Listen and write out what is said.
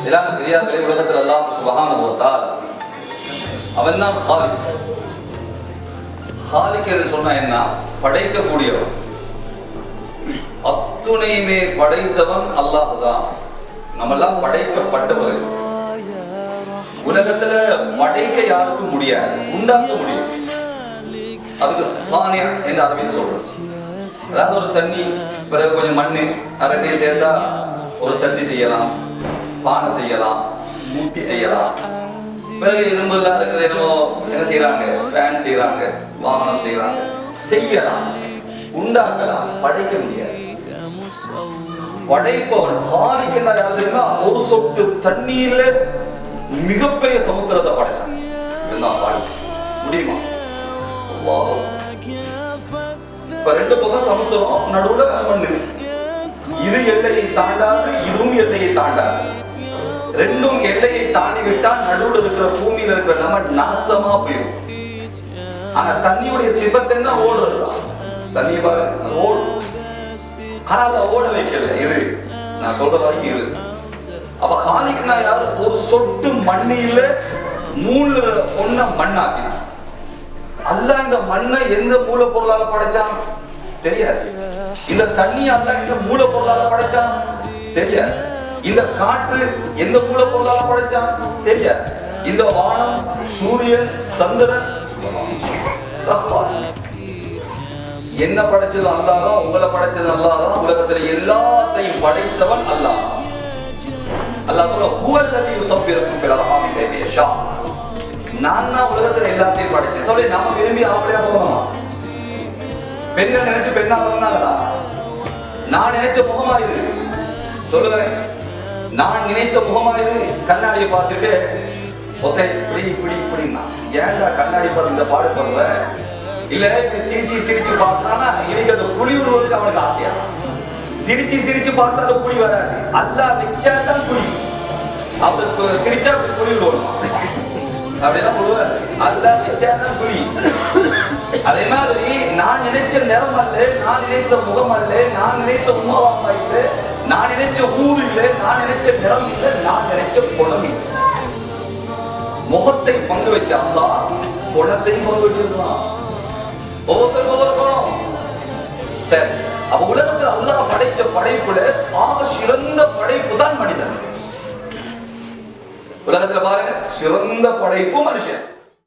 இலான பெரியார்களே, உலகத்தில் அல்லாஹ் சுப்ஹானஹு வ தஆலா அவன் தான் காலிக். காலிக் என்று சொன்னா என்ன? படைக்கக்கூடியவன். அத்துணையுமே படைத்தவன் அல்லாஹ் தான். நம்மெல்லாம் படைக்கப்பட்டவர்கள். உலகத்துல படைக்க யாருக்கும் முடியாது, உண்டாக்க முடியும். அதுக்கு சானியா என்று அரபியில் சொல்றோம். அதாவது ஒரு தண்ணி, பிறகு கொஞ்சம் மண்ணு அரண்டையும் சேர்ந்தா ஒரு சட்டி செய்யலாம், பானை செய்யலாம், மூட்டி செய்யலாம். பிறகு இரும்புலாம் இருக்குது, என்ன செய்யறாங்க? ஃபேன் செய்யறாங்க, வாகனம் செய்யறாங்க. செய்யலாம், உண்டாக்கலாம், படைக்க முடியாது. படைப்பவன் காலிக் என்ன யாருன்னா, ஒரு சொட்டு தண்ணீர்ல மிகப்பெரிய சமுத்திரத்தை படைச்சான். இதுதான் காலிக். முடியுமா? இப்ப ரெண்டு பக்கம் சமுத்திரம், நடுவுல மண்ணு. இது எல்லையை தாண்டாது, இதுவும் எல்லையை தாண்டாது. ரெண்டும் எல்லையை தாண்டி விட்டால் நடுவுல இருக்கிற பூமியில இருக்கிற நம்ம நாசமா போயிடும். ஆனா தண்ணியுடைய சிபத்தை என்ன? ஓடுறது. தண்ணி பாருங்க, ஓடும். ஆனா அதை ஓட வைக்கல. இரு, நான் சொல்ற வரைக்கும் இரு. அப்ப காலிக்னா யாரு? ஒரு சொட்டு மண்ணில 3 மண்ணாக்கினான். அல்லாஹ் இந்த மண்ணை எந்த மூலப்பொருளால படைச்சான் தெரியாது. இந்த தண்ணி அல்லாஹ் எந்த மூலப்பொருளால படைச்சான் தெரியாது. இந்த காற்று எந்த மூலப்பொருளால படைச்சான் தெரியாது. இந்த வானம், சூரியன், சந்திரன் என்ன படைச்சது அல்லாஹ் தான். உங்களை படைச்சது அல்லாஹ் தான். உலகத்துல எல்லாத்தையும் படைத்தவன் அல்லாஹ். அல்லாஹ் சொல்ல, ஹுவல்லதி யுஸப்பிருக்கும் ஃபில் அர்ஹாமி கைஃப யஷா. நான் தான் உலகத்துல எல்லாத்தையும் படைச்சேன். சொல்லி நாம விரும்பி ஆம்பளையா போகணுமா? பெண்கள் நினைச்சு பெண்ணா போனாங்களா? நான் நினைச்ச முகமா இது? சொல்லுகிறேன், நான் நினைத்த முகமா இது? கண்ணாடியை பார்த்துட்டு ஒத்தை இப்படி இப்படி இப்படின்னா, ஏன்டா கண்ணாடி பார்த்து இந்த பாடு சொல்ற? இல்ல சிரிச்சு சிரிச்சு பார்த்தானா இன்னைக்கு அந்த புளி விடுவதற்கு அவனுக்கு ஆசையா? சிரிச்சு சிரிச்சு பார்த்தா அந்த புளி வராது. அல்லாஹ் வச்சாதான் புளி. அவருக்கு சிரிச்சா புளி விடுவோம் அப்படிதான் சொல்லுவாரு. அல்லாஹ் வச்சாதான் புளி. அதே மாதிரி நான் நினைச்ச நிறம் அல்ல, நான் நினைத்த முகம் அல்ல, நான் நினைத்த உமாவாப்பா இல்லை, நான் நினைச்ச ஊர் இல்லை, நான் நினைச்ச நிறம் இல்லை, நான் நினைச்ச குணம் இல்லை. முகத்தை பங்கு வச்ச அல்லாஹ் குணத்தையும் பங்கு வச்சிருக்கான். ஒவ்வொருத்தரும் சரி. அப்ப உலகத்தில் அல்லாஹ் படைச்ச படைப்புல ஆக சிறந்த படைப்பு தான் மனிதன். உலகத்துல பாருங்க, சிறந்த படைப்பு மனுஷன்.